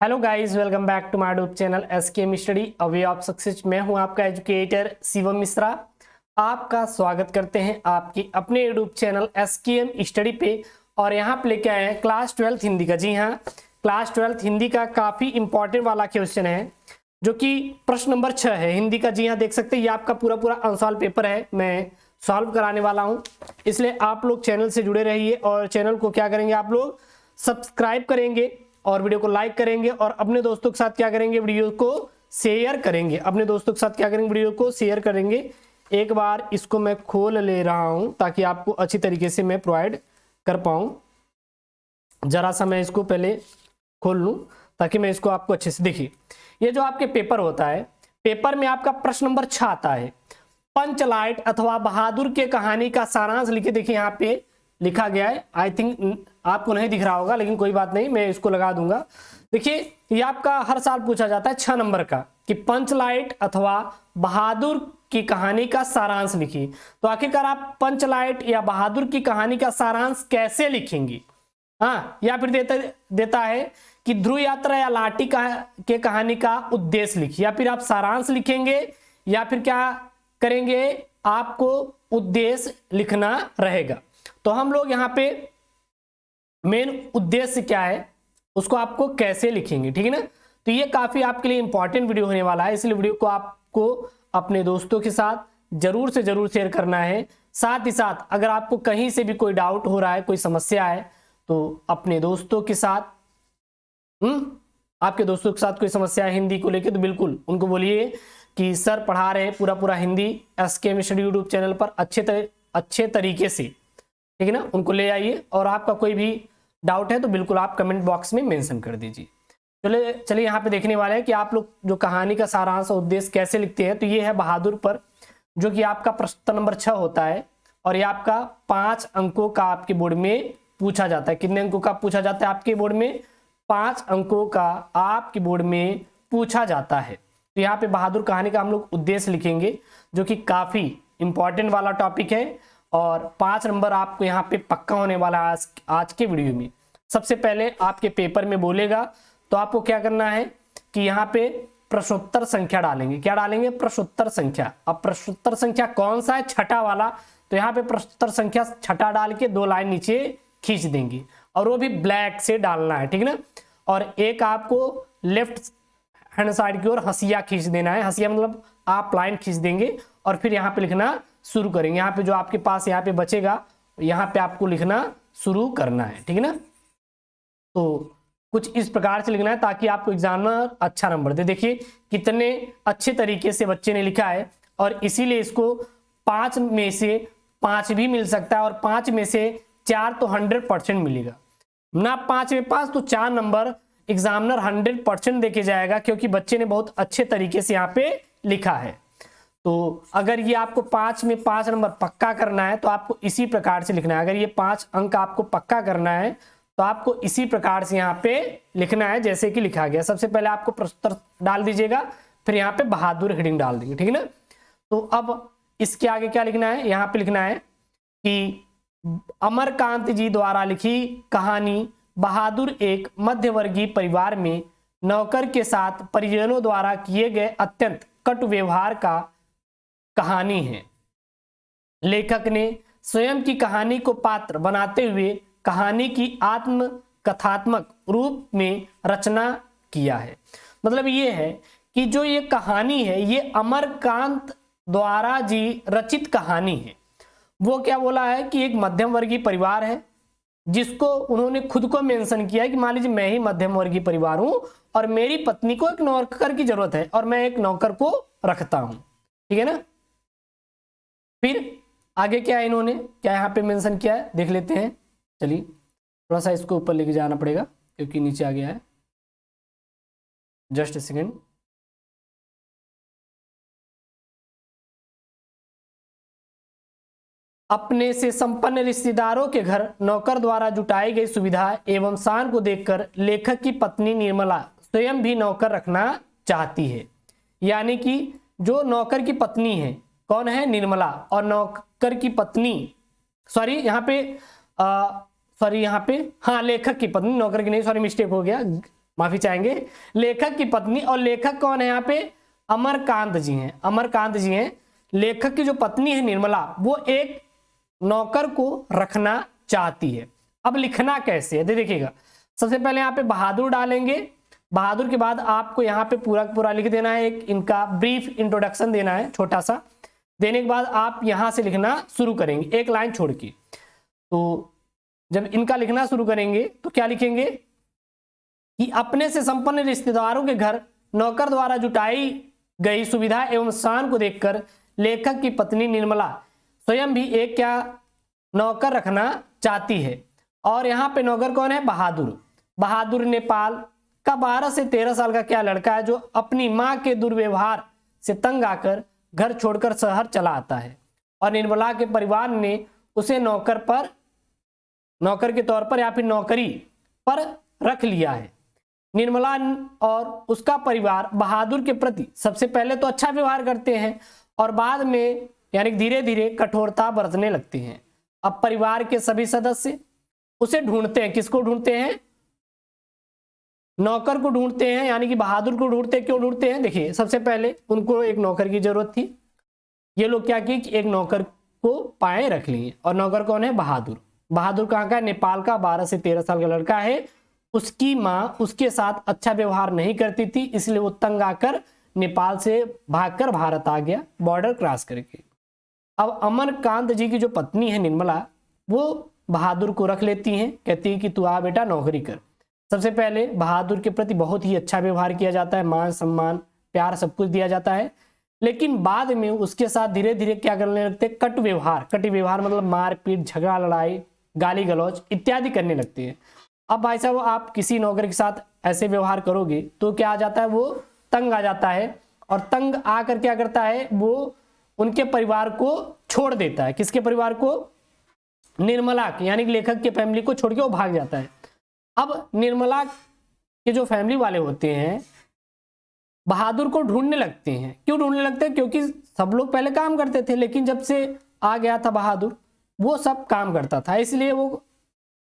Hello guys, welcome back to my YouTube channel SKM study a way of success. मैं हूं आपका educator Shivam Mishra. आपका स्वागत करते हैं आपके अपने यूट्यूब चैनल एसकेएम स्टडी पे। और यहां पे लेके आए हैं क्लास 12 हिंदी का। जी हां, क्लास 12 हिंदी का काफी इंपॉर्टेंट वाला क्वेश्चन है जो कि प्रश्न नंबर 6 है हिंदी का। जी हां, देख सकते हैं ये आपका पूरा अनसॉल्व पेपर है, मैं सॉल्व कराने वाला हूं। इसलिए आप लोग चैनल से जुड़े रहिए और चैनल को क्या करेंगे, आप लोग सब्सक्राइब करेंगे और वीडियो को लाइक करेंगे और अपने दोस्तों के साथ क्या करेंगे, वीडियो को शेयर करेंगे। अपने दोस्तों के साथ क्या करेंगे, वीडियो को शेयर करेंगे। एक बार इसको मैं खोल ले रहा हूं ताकि आपको अच्छी तरीके से मैं प्रोवाइड कर पाऊं। जरा सा मैं इसको पहले खोल लूं ताकि मैं इसको आपको अच्छे से देखिए। ये जो आपके पेपर होता है, पेपर में आपका प्रश्न नंबर 6 आता है। पंचलाइट अथवा बहादुर के कहानी का सारांश लिखे। देखिए यहाँ पे लिखा गया है, आई थिंक आपको नहीं दिख रहा होगा लेकिन कोई बात नहीं, मैं इसको लगा दूंगा। देखिए ये आपका हर साल पूछा जाता है 6 नंबर का कि पंचलाइट अथवा बहादुर की कहानी का सारांश लिखिए। तो आखिरकार आप पंचलाइट या बहादुर की कहानी का सारांश कैसे लिखेंगे? हाँ, या फिर देता है कि ध्रुव यात्रा या लाठी के कहानी का उद्देश्य लिखिए। या फिर आप सारांश लिखेंगे या फिर क्या करेंगे, आपको उद्देश्य लिखना रहेगा। तो हम लोग यहाँ पे मेन उद्देश्य क्या है उसको आपको कैसे लिखेंगे, ठीक है ना। तो ये काफी आपके लिए इंपॉर्टेंट वीडियो होने वाला है, इसलिए वीडियो को आपको अपने दोस्तों के साथ जरूर से जरूर शेयर करना है। साथ ही साथ अगर आपको कहीं से भी कोई डाउट हो रहा है, कोई समस्या है, तो अपने दोस्तों के साथ आपके दोस्तों के साथ कोई समस्या है हिंदी को लेकर, तो बिल्कुल उनको बोलिए कि सर पढ़ा रहे हैं पूरा Hindi SKM study YouTube channel पर अच्छे तरीके से, ठीक है ना। उनको ले आइए और आपका कोई भी डाउट है तो बिल्कुल आप कमेंट बॉक्स में मेंशन कर दीजिए। चलिए यहाँ पे देखने वाले हैं कि आप लोग जो कहानी का सारांश और उद्देश्य कैसे लिखते हैं। तो ये है बहादुर पर, जो कि आपका प्रश्न नंबर 6 होता है और ये आपका 5 अंकों का आपके बोर्ड में पूछा जाता है। कितने अंकों का पूछा जाता है आपके बोर्ड में? 5 अंकों का आपके बोर्ड में पूछा जाता है। तो यहाँ पे बहादुर कहानी का हम लोग उद्देश्य लिखेंगे, जो कि काफी इंपॉर्टेंट वाला टॉपिक है और 5 नंबर आपको यहाँ पे पक्का होने वाला है आज के वीडियो में। सबसे पहले आपके पेपर में बोलेगा तो आपको क्या करना है कि यहाँ पे प्रश्नोत्तर संख्या डालेंगे। क्या डालेंगे? प्रश्नोत्तर संख्या। अब प्रश्नोत्तर संख्या कौन सा है? छठा वाला। तो यहाँ पे प्रश्नोत्तर संख्या छठा डाल के 2 लाइन नीचे खींच देंगे और वो भी ब्लैक से डालना है, ठीक है ना। और एक आपको लेफ्ट हैंड साइड की ओर हंसिया खींच देना है। हंसिया मतलब आप लाइन खींच देंगे और फिर यहाँ पे लिखना शुरू करेंगे। यहाँ पे जो आपके पास यहाँ पे बचेगा यहाँ पे आपको लिखना शुरू करना है, ठीक है ना। तो कुछ इस प्रकार से लिखना है ताकि आपको एग्जामिनर अच्छा नंबर दे। देखिए कितने अच्छे तरीके से बच्चे ने लिखा है और इसीलिए इसको 5 में से 5 भी मिल सकता है और 5 में से 4 तो 100% मिलेगा ना। 5 में 5 तो 4 नंबर एग्जामिनर 100% देके जाएगा, क्योंकि बच्चे ने बहुत अच्छे तरीके से यहाँ पे लिखा है। तो अगर ये आपको 5 में 5 नंबर पक्का करना है तो आपको इसी प्रकार से लिखना है। अगर ये 5 अंक आपको पक्का करना है तो आपको इसी प्रकार से यहाँ पे लिखना है जैसे कि लिखा गया। सबसे पहले आपको प्रश्नोत्तर डाल दीजिएगा, फिर यहाँ पे बहादुर हेडिंग डाल देंगे, ठीक है ना। तो अब इसके आगे क्या लिखना है? यहाँ पे लिखना है कि अमरकांत जी द्वारा लिखी कहानी बहादुर एक मध्यवर्गीय परिवार में नौकर के साथ परिजनों द्वारा किए गए अत्यंत कटु व्यवहार का कहानी है। लेखक ने स्वयं की कहानी को पात्र बनाते हुए कहानी की आत्म कथात्मक रूप में रचना किया है। मतलब ये है कि जो ये कहानी है ये अमरकांत द्वारा जी रचित कहानी है। वो क्या बोला है कि एक मध्यम वर्गीय परिवार है, जिसको उन्होंने खुद को मेंशन किया है कि मान लीजिए मैं ही मध्यम वर्गीय परिवार हूं और मेरी पत्नी को एक नौकर की जरूरत है और मैं एक नौकर को रखता हूं, ठीक है ना। फिर आगे क्या है, इन्होंने क्या यहाँ पे मेंशन किया है देख लेते हैं। चलिए थोड़ा सा इसको ऊपर लेके जाना पड़ेगा क्योंकि नीचे आ गया है। Just a second. अपने से संपन्न रिश्तेदारों के घर नौकर द्वारा जुटाई गई सुविधा एवं शान को देखकर लेखक की पत्नी निर्मला स्वयं भी नौकर रखना चाहती है। यानी कि जो नौकर की पत्नी है कौन है? निर्मला। और नौकर की पत्नी यहाँ पे हाँ लेखक की पत्नी, नौकर की नहीं, सॉरी मिस्टेक हो गया। माफी चाहेंगे, लेखक की पत्नी, और लेखक कौन है यहाँ पे, अमरकांत जी हैं, अमरकांत जी हैं। लेखक की जो पत्नी है निर्मला, वो एक नौकर को रखना चाहती है। अब लिखना कैसे है देखिएगा, सबसे पहले यहाँ पे बहादुर डालेंगे, बहादुर के बाद आपको यहाँ पे पूरा पूरा लिख देना है, एक इनका ब्रीफ इंट्रोडक्शन देना है छोटा सा, देने के बाद आप यहाँ से लिखना शुरू करेंगे एक लाइन छोड़ के। तो जब इनका लिखना शुरू करेंगे तो क्या लिखेंगे कि अपने से संपन्न रिश्तेदारों के घर नौकर द्वारा जुटाई गई सुविधा एवं शान को देखकर लेखक की पत्नी निर्मला स्वयं भी एक क्या नौकर रखना चाहती है। और यहाँ पे नौकर कौन है, बहादुर। बहादुर नेपाल का 12 से 13 साल का क्या लड़का है जो अपनी माँ के दुर्व्यवहार से तंग आकर घर छोड़कर शहर चला आता है और निर्मला के परिवार ने उसे नौकर के तौर पर या फिर नौकरी पर रख लिया है। निर्मला और उसका परिवार बहादुर के प्रति सबसे पहले तो अच्छा व्यवहार करते हैं और बाद में यानी धीरे धीरे कठोरता बरतने लगते हैं। अब परिवार के सभी सदस्य उसे ढूंढते हैं, किसको ढूंढते हैं, नौकर को ढूंढते हैं, यानी कि बहादुर को ढूंढते हैं। क्यों ढूंढते हैं, देखिए सबसे पहले उनको एक नौकर की जरूरत थी, ये लोग क्या किए कि एक नौकर को पाए रख लिए, और नौकर कौन है, बहादुर। बहादुर कहाँ का है, नेपाल का 12 से 13 साल का लड़का है। उसकी माँ उसके साथ अच्छा व्यवहार नहीं करती थी, इसलिए वो तंग आकर नेपाल से भागकर भारत आ गया बॉर्डर क्रॉस करके। अब अमरकांत जी की जो पत्नी है निर्मला, वो बहादुर को रख लेती हैं, कहती है कि तू आ बेटा नौकरी कर। सबसे पहले बहादुर के प्रति बहुत ही अच्छा व्यवहार किया जाता है, मान सम्मान प्यार सब कुछ दिया जाता है, लेकिन बाद में उसके साथ धीरे धीरे क्या करने लगते हैं, कट व्यवहार मतलब मारपीट, झगड़ा, लड़ाई, गाली गलौज इत्यादि करने लगते हैं। अब भाई साहब आप किसी नौकर के साथ ऐसे व्यवहार करोगे तो क्या आ जाता है, वो तंग आ जाता है, और तंग आकर क्या करता है, वो उनके परिवार को छोड़ देता है। किसके परिवार को, निर्मला के, यानी कि लेखक के फैमिली को छोड़ के वो भाग जाता है। अब निर्मला के जो फैमिली वाले होते हैं बहादुर को ढूंढने लगते हैं। क्यों ढूंढने लगते हैं, क्योंकि सब लोग पहले काम करते थे, लेकिन जब से आ गया था बहादुर वो सब काम करता था, इसलिए वो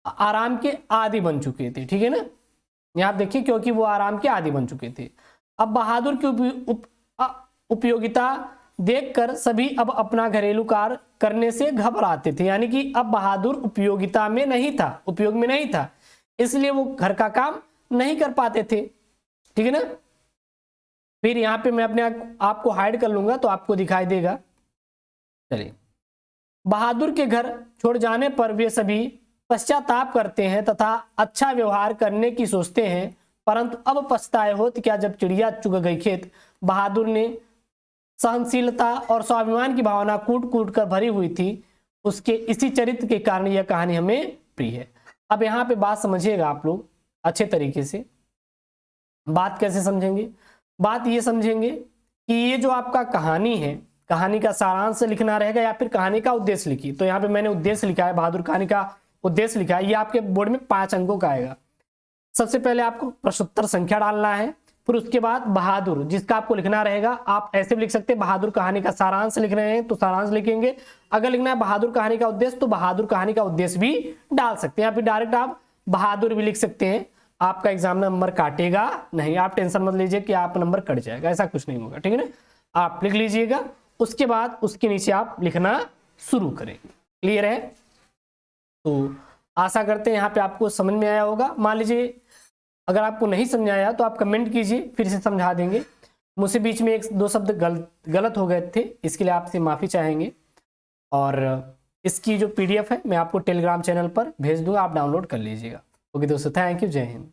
आराम के आदी बन चुके थे। ठीक है ना, यहाँ देखिए, क्योंकि वो आराम के आदी बन चुके थे। अब बहादुर की उपयोगिता देखकर सभी अब अपना घरेलू कार्य करने से घबराते थे, यानी कि अब बहादुर उपयोग में नहीं था, इसलिए वो घर का काम नहीं कर पाते थे। ठीक है ना, फिर यहाँ पे मैं अपने आपको हाइड कर लूंगा तो आपको दिखाई देगा। चलिए, बहादुर के घर छोड़ जाने पर वे सभी पश्चाताप करते हैं तथा अच्छा व्यवहार करने की सोचते हैं, परंतु अब पछताए हो कि क्या जब चिड़िया चुग गई खेत। बहादुर ने सहनशीलता और स्वाभिमान की भावना कूट कूट कर भरी हुई थी, उसके इसी चरित्र के कारण यह कहानी हमें प्रिय है। अब यहाँ पे बात समझिएगा आप लोग अच्छे तरीके से। बात कैसे समझेंगे, बात ये समझेंगे कि ये जो आपका कहानी है, कहानी का सारांश लिखना रहेगा या फिर कहानी का उद्देश्य लिखिए। तो यहाँ पे मैंने उद्देश्य लिखा है, बहादुर कहानी का उद्देश्य लिखा है। ये आपके बोर्ड में 5 अंकों का आएगा। सबसे पहले आपको प्रश्नोत्तर संख्या डालना है, फिर उसके बाद बहादुर जिसका आपको लिखना रहेगा। आप ऐसे भी लिख सकते हैं, बहादुर कहानी का सारांश लिख रहे हैं तो सारांश लिखेंगे। अगर लिखना है बहादुर कहानी का उद्देश्य तो बहादुर कहानी का उद्देश्य भी डाल सकते हैं, या फिर डायरेक्ट आप बहादुर भी लिख सकते हैं। आपका एग्जाम नंबर काटेगा नहीं, आप टेंशन मत लीजिए कि आप नंबर कट जाएगा, ऐसा कुछ नहीं होगा। ठीक है ना, आप लिख लीजिएगा, उसके बाद उसके नीचे आप लिखना शुरू करेंगे। क्लियर है, तो आशा करते हैं यहाँ पे आपको समझ में आया होगा। मान लीजिए अगर आपको नहीं समझ आया तो आप कमेंट कीजिए, फिर से समझा देंगे। मुझसे बीच में 1-2 शब्द गलत हो गए थे, इसके लिए आपसे माफ़ी चाहेंगे। और इसकी जो PDF है मैं आपको टेलीग्राम चैनल पर भेज दूंगा, आप डाउनलोड कर लीजिएगा। ओके दोस्तों, थैंक यू, जय हिंद।